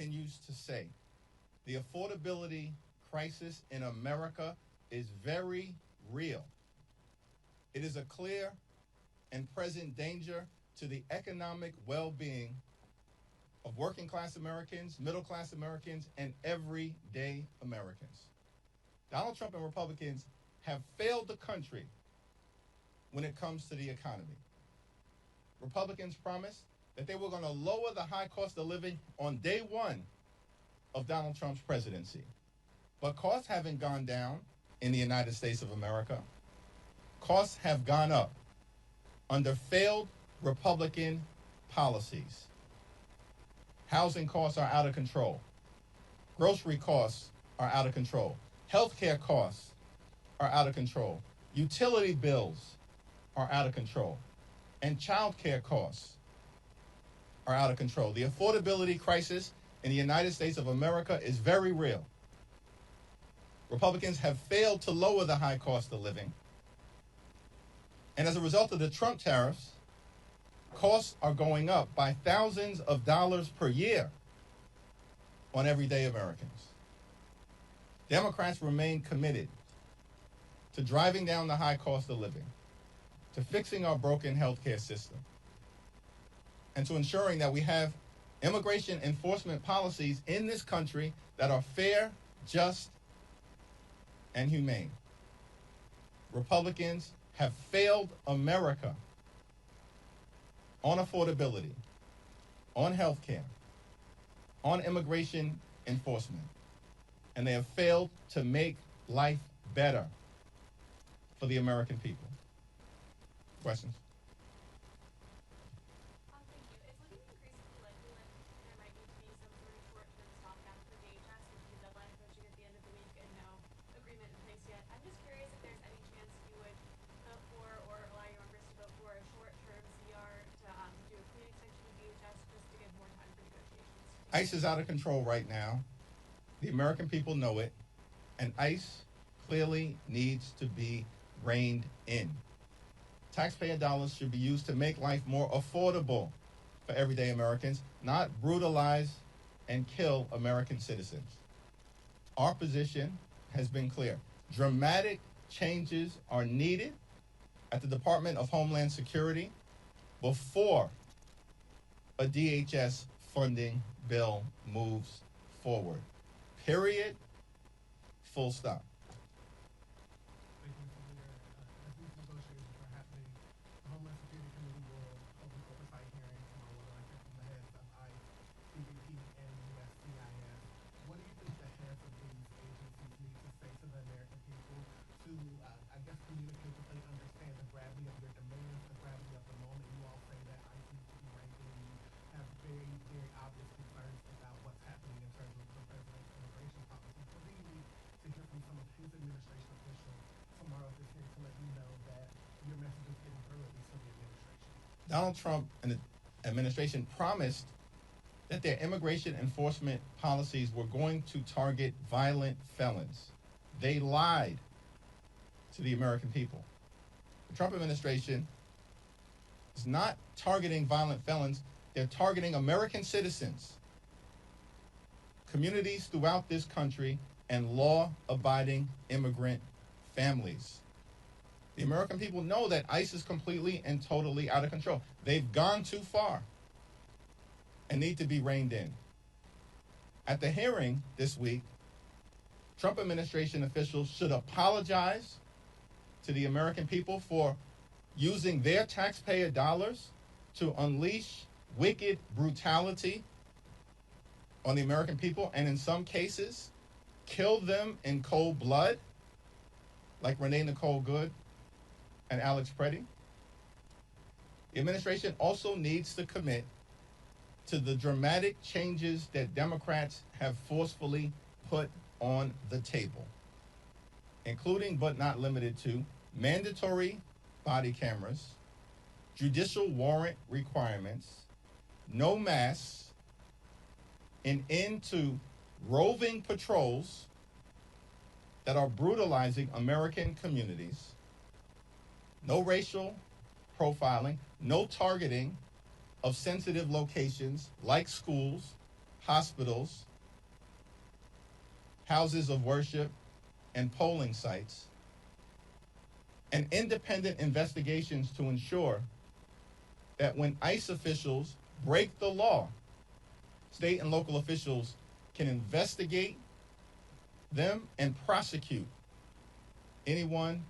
continues to say, the affordability crisis in America is very real. It is a clear and present danger to the economic well-being of working class Americans, middle class Americans, and everyday Americans. Donald Trump and Republicans have failed the country when it comes to the economy. Republicans promised that they were going to lower the high cost of living on day one of Donald Trump's presidency. But costs haven't gone down in the United States of America. Costs have gone up under failed Republican policies. Housing costs are out of control. Grocery costs are out of control. Healthcare costs are out of control. Utility bills are out of control. And child care costs are out of control. The affordability crisis in the United States of America is very real. Republicans have failed to lower the high cost of living. And as a result of the Trump tariffs, costs are going up by thousands of dollars per year on everyday Americans. Democrats remain committed to driving down the high cost of living, to fixing our broken healthcare system, and to ensuring that we have immigration enforcement policies in this country that are fair, just, and humane. Republicans have failed America on affordability, on health care, on immigration enforcement, and they have failed to make life better for the American people. Questions? Thank you. It's looking increasingly likely that there might need to be some sort of short-term stopgap for DHS with the deadline approaching at the end of the week and no agreement in place yet. I'm just curious if there's any chance you would vote for or allow your members to vote for a short-term CR to do a clean extension of DHS just to give more time for negotiations. ICE is out of control right now. The American people know it, and ICE clearly needs to be reined in. Taxpayer dollars should be used to make life more affordable for everyday Americans, not brutalize and kill American citizens. Our position has been clear. Dramatic changes are needed at the Department of Homeland Security before a DHS funding bill moves forward. Period. Full stop. Thank you, Mr. Leader. As these negotiations are happening, the Homeland Security Committee will hold an oversight hearing tomorrow with elected from the heads of ICE, CBP, and USCIS. What do you think the heads of these agencies need to say to the American people to, communicate that they understand the gravity of your demands, the gravity of the moment? You all say that ICE needs to be ranked in. You have very, very obvious concerns about what's happening in terms of the president's immigration policy. What do you need to hear from some of his administration officials tomorrow at this hearing to let you know that your message is getting through, at least to the administration? Donald Trump and the administration promised that their immigration enforcement policies were going to target violent felons. They lied to the American people. The Trump administration is not targeting violent felons. They're targeting American citizens, communities throughout this country, and law-abiding immigrant families. The American people know that ICE is completely and totally out of control. They've gone too far and need to be reined in. At the hearing this week, Trump administration officials should apologize to the American people for using their taxpayer dollars to unleash wicked brutality on the American people, and in some cases, kill them in cold blood, like Renee Nicole Good and Alex Preddy. The administration also needs to commit to the dramatic changes that Democrats have forcefully put on the table, including but not limited to mandatory body cameras, judicial warrant requirements, no masks, an end to roving patrols that are brutalizing American communities, no racial profiling, no targeting of sensitive locations like schools, hospitals, houses of worship, and polling sites, and independent investigations to ensure that when ICE officials break the law, state and local officials can investigate them and prosecute anyone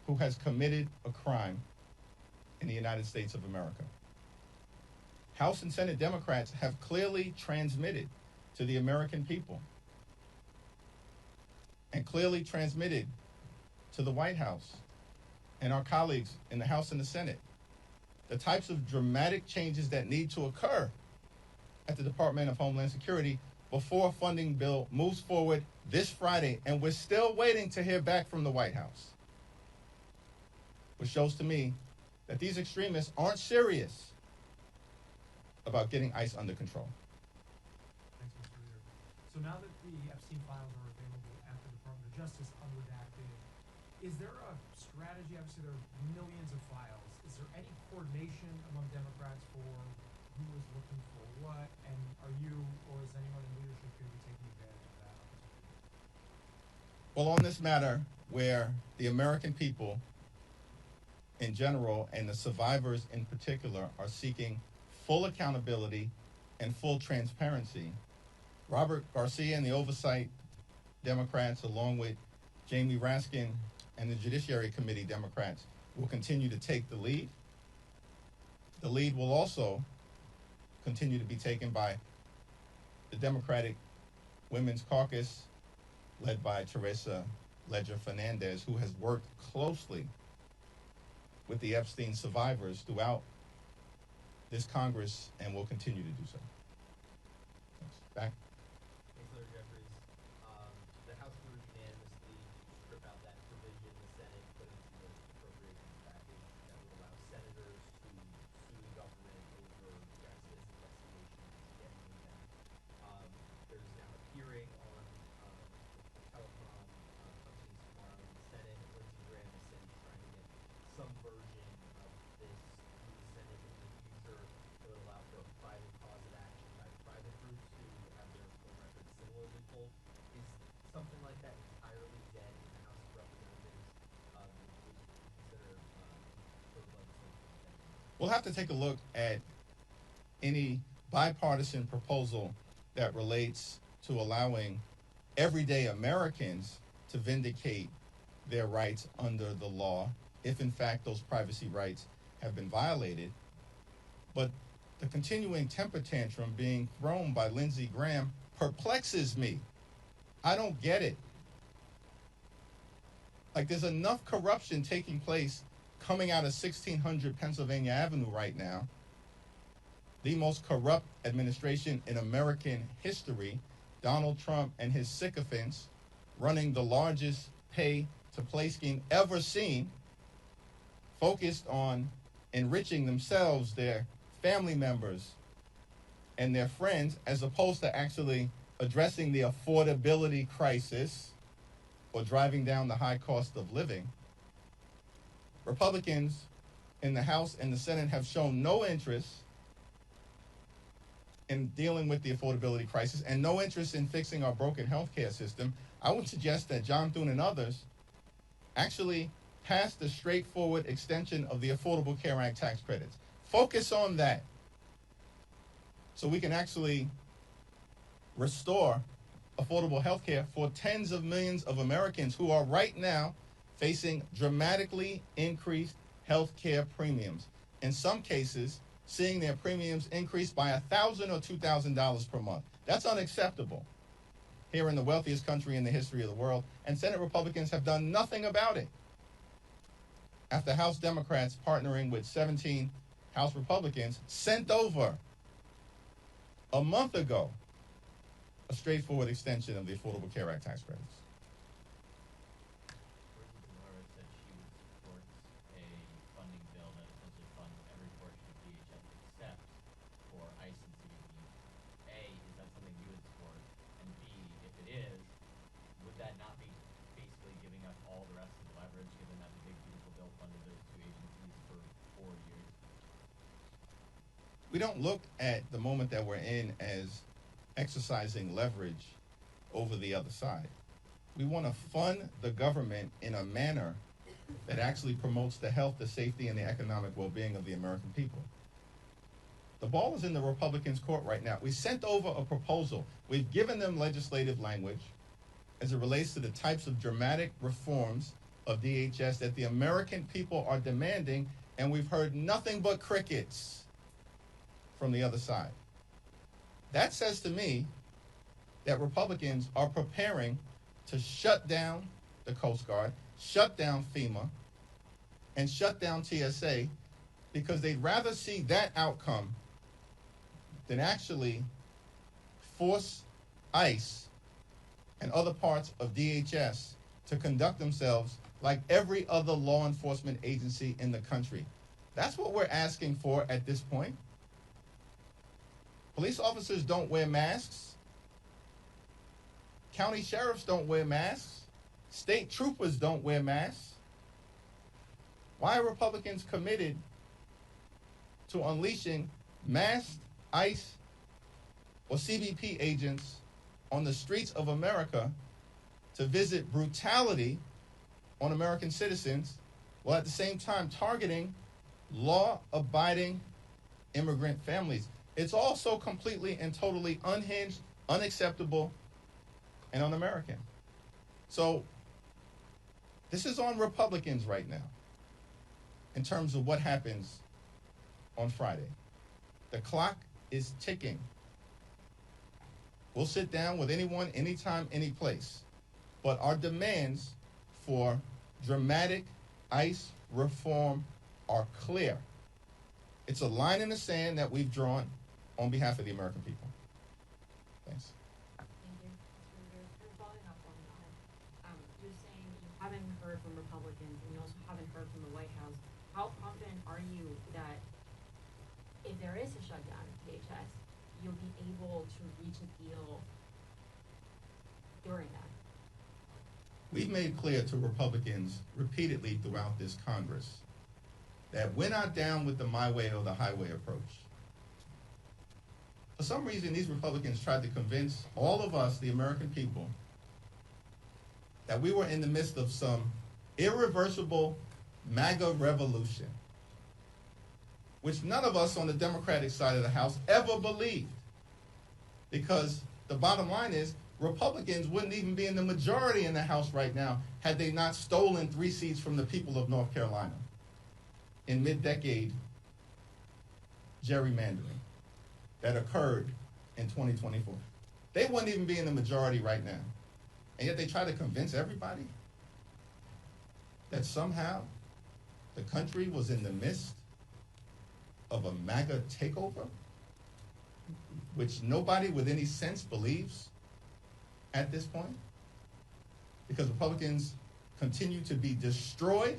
who has committed a crime in the United States of America. House and Senate Democrats have clearly transmitted to the American people and clearly transmitted to the White House and our colleagues in the House and the Senate the types of dramatic changes that need to occur at the Department of Homeland Security before a funding bill moves forward this Friday, and we're still waiting to hear back from the White House. Which shows to me that these extremists aren't serious about getting ICE under control. Thanks, Mr. Leader. So now that the Epstein files are available at the Department of Justice unredacted, is there a strategy? Obviously, there are millions of files. Is there any coordination among Democrats for who is looking for what? And are you, or is anyone in leadership going to be taking advantage of that opportunity? Well, on this matter, where the American people in general and the survivors in particular are seeking full accountability and full transparency, Robert Garcia and the Oversight Democrats, along with Jamie Raskin and the Judiciary Committee Democrats, will continue to take the lead. The lead will also continue to be taken by the Democratic Women's Caucus, led by Teresa Ledger Fernandez, who has worked closely with the Epstein survivors throughout this Congress and will continue to do so. Thanks. Back. Senator Jeffries, the House voted unanimously to strip out that provision the Senate put into the appropriations package that would allow senators to sue the government over justice investigations and getting them back. There's now a hearing on telecom companies tomorrow in the Senate. Lindsey Graham has said he's trying to get some version of this through the Senate in the future that would allow for a private cause of action by private groups who have their phone records similarly pulled. Is something like that entirely dead in the House of Representatives? Would you consider sort of legislation like that? We'll have to take a look at any bipartisan proposal that relates to allowing everyday Americans to vindicate their rights under the law, if in fact those privacy rights have been violated. But the continuing temper tantrum being thrown by Lindsey Graham perplexes me. I don't get it. Like, there's enough corruption taking place coming out of 1600 Pennsylvania Avenue right now, the most corrupt administration in American history, Donald Trump and his sycophants running the largest pay-to-play scheme ever seen, focused on enriching themselves, their family members, and their friends, as opposed to actually addressing the affordability crisis or driving down the high cost of living. Republicans in the House and the Senate have shown no interest in dealing with the affordability crisis and no interest in fixing our broken healthcare system. I would suggest that John Thune and others actually pass the straightforward extension of the Affordable Care Act tax credits. Focus on that so we can actually restore affordable health care for tens of millions of Americans who are right now facing dramatically increased health care premiums. In some cases, seeing their premiums increase by $1,000 or $2,000 per month. That's unacceptable here in the wealthiest country in the history of the world, and Senate Republicans have done nothing about it. After House Democrats partnering with 17 House Republicans sent over a month ago a straightforward extension of the Affordable Care Act tax credits. Elizabeth Warren said she would support a funding bill that essentially funds every portion of DHS except for ICE and CBP. A, is that something you would support? And B, if it is, would that not be basically giving up all the rest of the leverage, given that the big beautiful bill funded those two agencies for 4 years? we don't look at the moment that we're in as exercising leverage over the other side. We want to fund the government in a manner that actually promotes the health, the safety, and the economic well-being of the American people. The ball is in the Republicans' court right now. We sent over a proposal. We've given them legislative language as it relates to the types of dramatic reforms of DHS that the American people are demanding, and we've heard nothing but crickets from the other side. That says to me that Republicans are preparing to shut down the Coast Guard, shut down FEMA, and shut down TSA because they'd rather see that outcome than actually force ICE and other parts of DHS to conduct themselves like every other law enforcement agency in the country. That's what we're asking for at this point. Police officers don't wear masks. County sheriffs don't wear masks. State troopers don't wear masks. Why are Republicans committed to unleashing masked ICE or CBP agents on the streets of America to visit brutality on American citizens while at the same time targeting law-abiding immigrant families? It's all so completely and totally unhinged, unacceptable, and un-American. So this is on Republicans right now in terms of what happens on Friday. The clock is ticking. We'll sit down with anyone, anytime, any place. But our demands for dramatic ICE reform are clear. It's a line in the sand that we've drawn on behalf of the American people. Thanks. Thank you. And following up on that, you're saying you haven't heard from Republicans and you also haven't heard from the White House. How confident are you that if there is a shutdown of DHS, you'll be able to reach a deal during that? We've made clear to Republicans repeatedly throughout this Congress that we're not down with the my way or the highway approach. For some reason, these Republicans tried to convince all of us, the American people, that we were in the midst of some irreversible MAGA revolution, which none of us on the Democratic side of the House ever believed. Because the bottom line is, Republicans wouldn't even be in the majority in the House right now had they not stolen 3 seats from the people of North Carolina in mid-decade gerrymandering that occurred in 2024. They wouldn't even be in the majority right now. And yet they try to convince everybody that somehow the country was in the midst of a MAGA takeover, which nobody with any sense believes at this point, because Republicans continue to be destroyed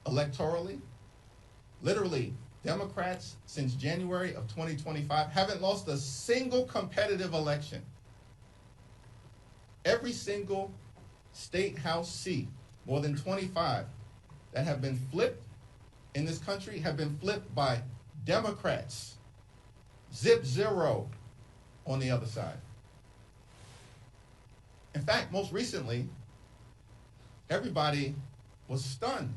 electorally. Literally, Democrats since January of 2025 haven't lost a single competitive election. Every single state house seat, more than 25, that have been flipped in this country have been flipped by Democrats. Zip zero on the other side. In fact, most recently, everybody was stunned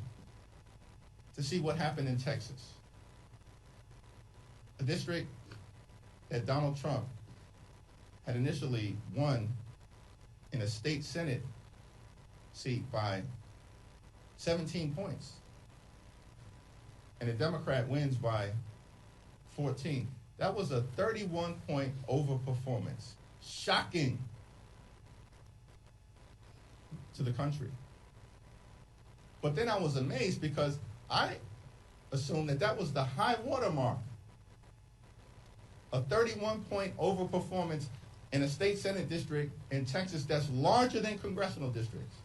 to see what happened in Texas, a district that Donald Trump had initially won in a state Senate seat by 17 points. And a Democrat wins by 14. That was a 31-point overperformance. Shocking to the country. But then I was amazed because I assumed that that was the high watermark. A 31-point overperformance in a state Senate district in Texas that's larger than congressional districts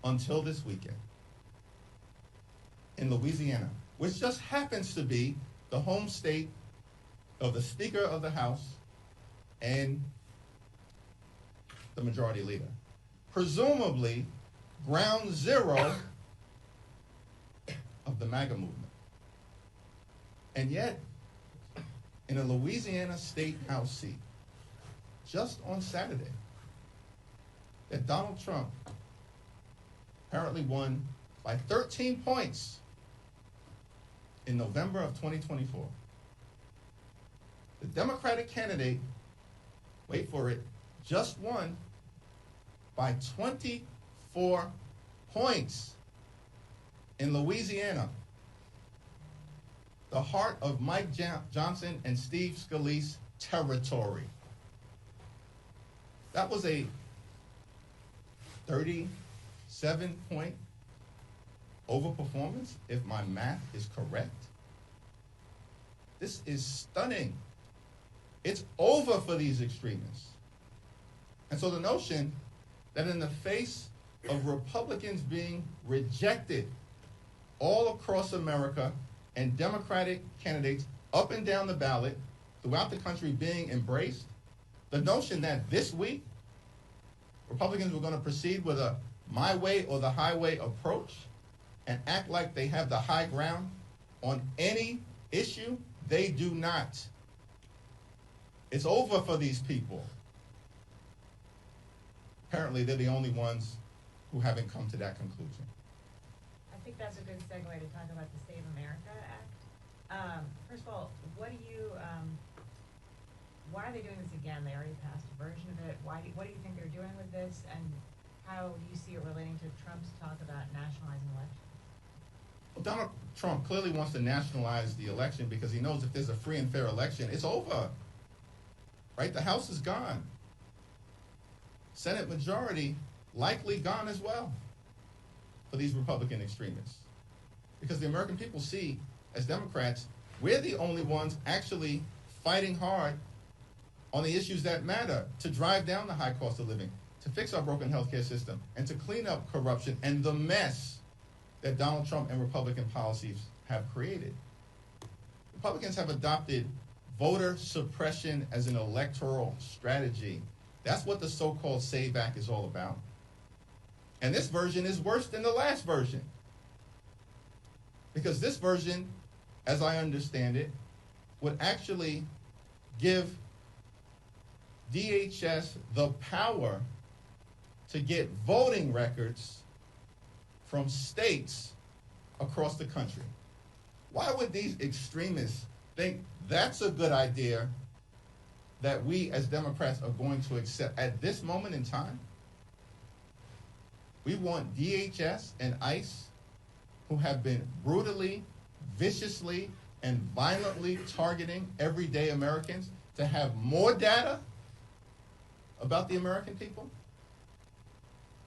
until this weekend in Louisiana, which just happens to be the home state of the Speaker of the House and the Majority Leader. Presumably, ground zero of the MAGA movement. And yet, in a Louisiana state House seat just on Saturday that Donald Trump apparently won by 13 points in November of 2024. The Democratic candidate, wait for it, just won by 24 points in Louisiana, the heart of Mike Johnson and Steve Scalise territory. That was a 37-point overperformance, if my math is correct. This is stunning. It's over for these extremists. And so the notion that in the face of Republicans being rejected all across America and Democratic candidates up and down the ballot throughout the country being embraced, the notion that this week Republicans were going to proceed with a my way or the highway approach and act like they have the high ground on any issue, they do not. It's over for these people. Apparently, they're the only ones who haven't come to that conclusion. I think that's a good segue to talk about the Save America Act. First of all, what do you, why are they doing this again? They already passed a version of it. What do you think they're doing with this, and how do you see it relating to Trump's talk about nationalizing elections? Well, Donald Trump clearly wants to nationalize the election because he knows if there's a free and fair election, it's over. Right? The House is gone. Senate majority likely gone as well for these Republican extremists. Because the American people see, as Democrats, we're the only ones actually fighting hard on the issues that matter, to drive down the high cost of living, to fix our broken healthcare system, and to clean up corruption and the mess that Donald Trump and Republican policies have created. Republicans have adopted voter suppression as an electoral strategy. That's what the so-called SAVE Act is all about. And this version is worse than the last version. Because this version, as I understand it, would actually give DHS the power to get voting records from states across the country. Why would these extremists think that's a good idea that we as Democrats are going to accept at this moment in time? We want DHS and ICE, who have been brutally, viciously, and violently targeting everyday Americans, to have more data about the American people?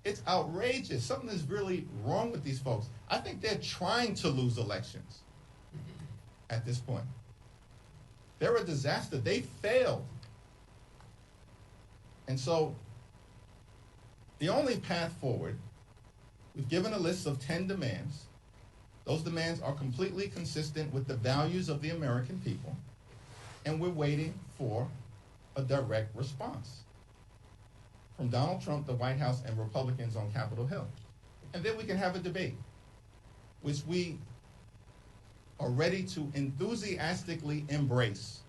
It's outrageous. Something is really wrong with these folks. I think they're trying to lose elections at this point. They're a disaster. They failed. And so the only path forward, we've given a list of 10 demands. Those demands are completely consistent with the values of the American people, and we're waiting for a direct response from Donald Trump, the White House, and Republicans on Capitol Hill. And then we can have a debate, which we are ready to enthusiastically embrace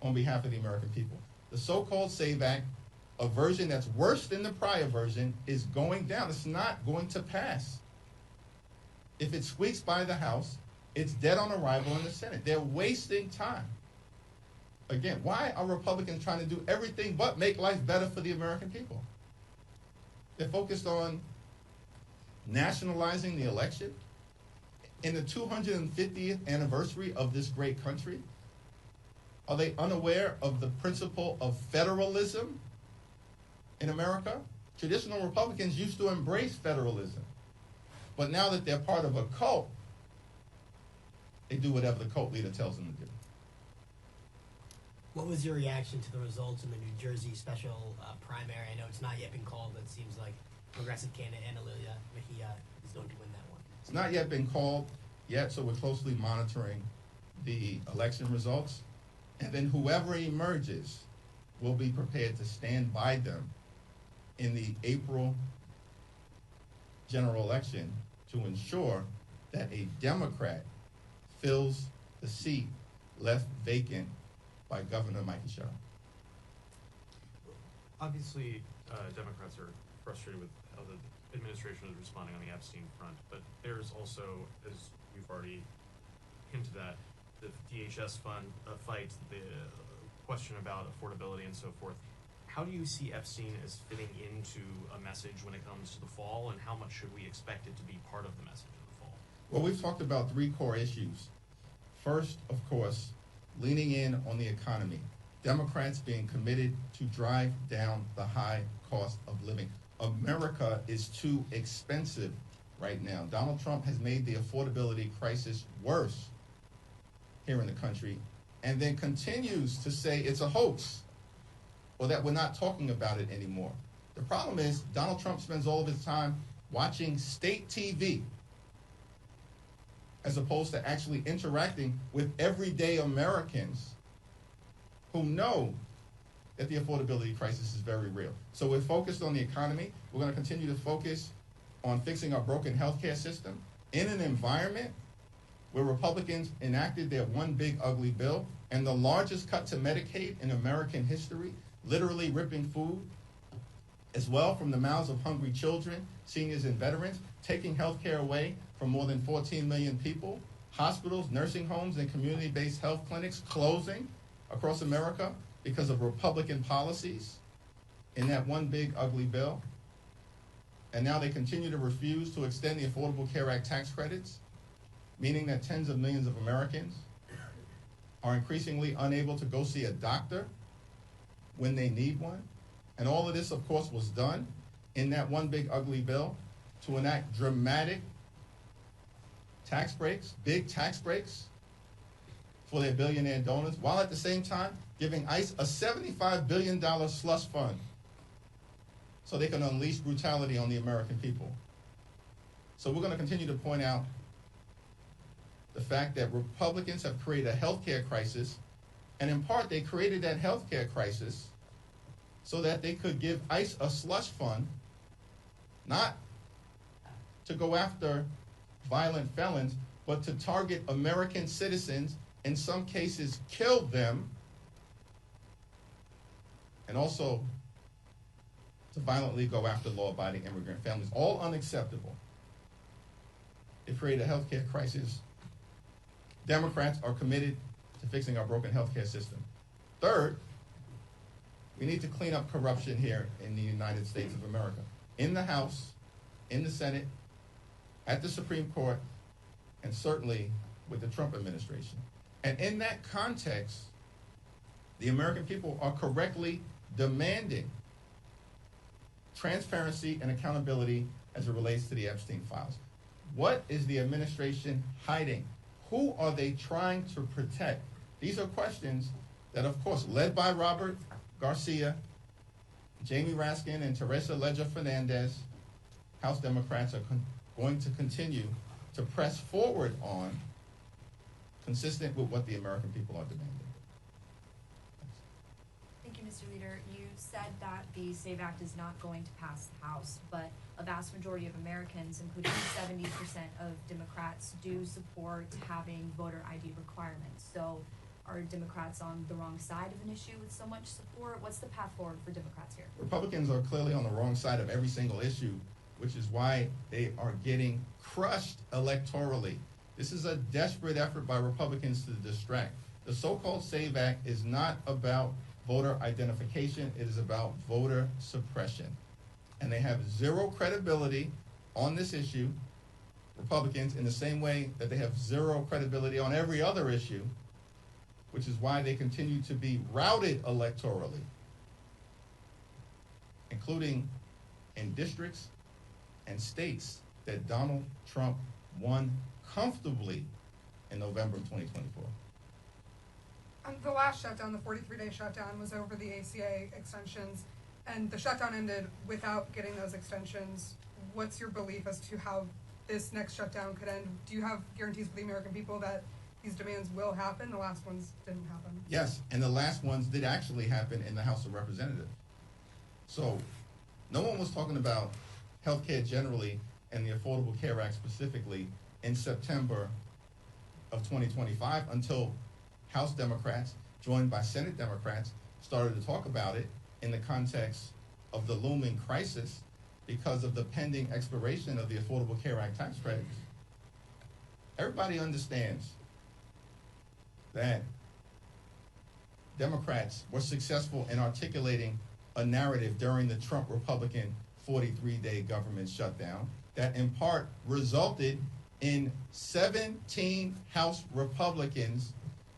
on behalf of the American people. The so-called SAVE Act, a version that's worse than the prior version, is going down. It's not going to pass. If it squeaks by the House, it's dead on arrival in the Senate. They're wasting time. Again, why are Republicans trying to do everything but make life better for the American people? They're focused on nationalizing the election in the 250th anniversary of this great country. Are they unaware of the principle of federalism in America? Traditional Republicans used to embrace federalism. But now that they're part of a cult, they do whatever the cult leader tells them to do. What was your reaction to the results in the New Jersey special primary? I know it's not yet been called, but it seems like progressive candidate Anna Mejia is going to win that one. It's not yet been called yet, so we're closely monitoring the election results. And then whoever emerges will be prepared to stand by them in the April general election to ensure that a Democrat fills the seat left vacant by Governor Mikey Sherrill. Obviously, Democrats are frustrated with how the administration is responding on the Epstein front, but there's also, as you've already hinted at, the DHS fund fight, the question about affordability and so forth. How do you see Epstein as fitting into a message when it comes to the fall, and how much should we expect it to be part of the message in the fall? Well, we've talked about three core issues. First, of course, leaning in on the economy. Democrats being committed to drive down the high cost of living. America is too expensive right now. Donald Trump has made the affordability crisis worse here in the country, and then continues to say it's a hoax, or that we're not talking about it anymore. The problem is Donald Trump spends all of his time watching state TV as opposed to actually interacting with everyday Americans who know that the affordability crisis is very real. So we're focused on the economy. We're going to continue to focus on fixing our broken healthcare system in an environment where Republicans enacted their one big ugly bill and the largest cut to Medicaid in American history, literally ripping food as well from the mouths of hungry children, seniors, and veterans, taking health care away from more than 14 million people, hospitals, nursing homes, and community-based health clinics closing across America because of Republican policies in that one big ugly bill. And now they continue to refuse to extend the Affordable Care Act tax credits, meaning that tens of millions of Americans are increasingly unable to go see a doctor when they need one. And all of this, of course, was done in that one big ugly bill to enact dramatic tax breaks, big tax breaks for their billionaire donors, while at the same time giving ICE a $75 billion slush fund so they can unleash brutality on the American people. So we're going to continue to point out the fact that Republicans have created a healthcare crisis, and in part they created that healthcare crisis so that they could give ICE a slush fund, not to go after violent felons, but to target American citizens, in some cases kill them, and also to violently go after law-abiding immigrant families. All unacceptable. They created a healthcare crisis. Democrats are committed to fixing our broken healthcare system. Third, we need to clean up corruption here in the United States of America. In the House, in the Senate, at the Supreme Court, and certainly with the Trump administration. And in that context, the American people are correctly demanding transparency and accountability as it relates to the Epstein files. What is the administration hiding? Who are they trying to protect? These are questions that, of course, led by Robert Garcia, Jamie Raskin, and Teresa Leger Fernandez, House Democrats are going to continue to press forward on, consistent with what the American people are demanding. Thank you, Mr. Leader. You said that the SAVE Act is not going to pass the House, but a vast majority of Americans, including 70% of Democrats, do support having voter ID requirements. So are Democrats on the wrong side of an issue with so much support? What's the path forward for Democrats here? Republicans are clearly on the wrong side of every single issue, which is why they are getting crushed electorally. This is a desperate effort by Republicans to distract. The so-called SAVE Act is not about voter identification. It is about voter suppression. And they have zero credibility on this issue, Republicans, in the same way that they have zero credibility on every other issue, which is why they continue to be routed electorally, including in districts and states that Donald Trump won comfortably in November of 2024. The last shutdown, the 43-day shutdown, was over the ACA extensions, and the shutdown ended without getting those extensions. What's your belief as to how this next shutdown could end? Do you have guarantees for the American people that these demands will happen? The last ones didn't happen. Yes, and the last ones did actually happen in the House of Representatives. So no one was talking about health care generally and the Affordable Care Act specifically in September of 2025 until House Democrats joined by Senate Democrats, started to talk about it in the context of the looming crisis because of the pending expiration of the Affordable Care Act tax credits. Everybody understands that Democrats were successful in articulating a narrative during the Trump Republican 43-day government shutdown that in part resulted in 17 House Republicans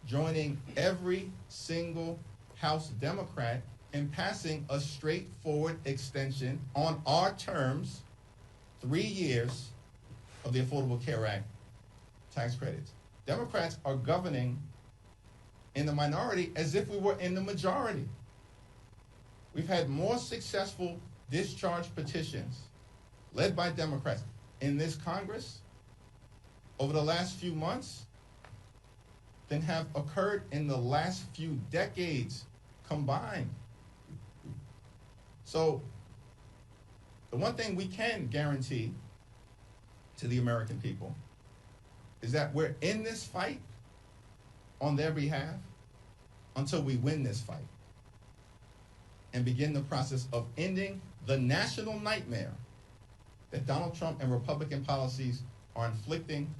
joining every single House Democrat in passing a straightforward extension on our terms, 3 years of the Affordable Care Act tax credits. Democrats are governing in the minority as if we were in the majority. We've had more successful discharge petitions led by Democrats in this Congress over the last few months than have occurred in the last few decades combined. So the one thing we can guarantee to the American people is that we're in this fight on their behalf until we win this fight and begin the process of ending the national nightmare that Donald Trump and Republican policies are inflicting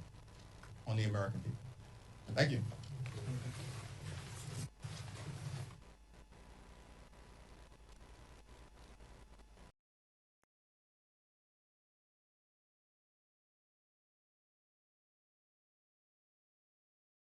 on the American people. Thank you.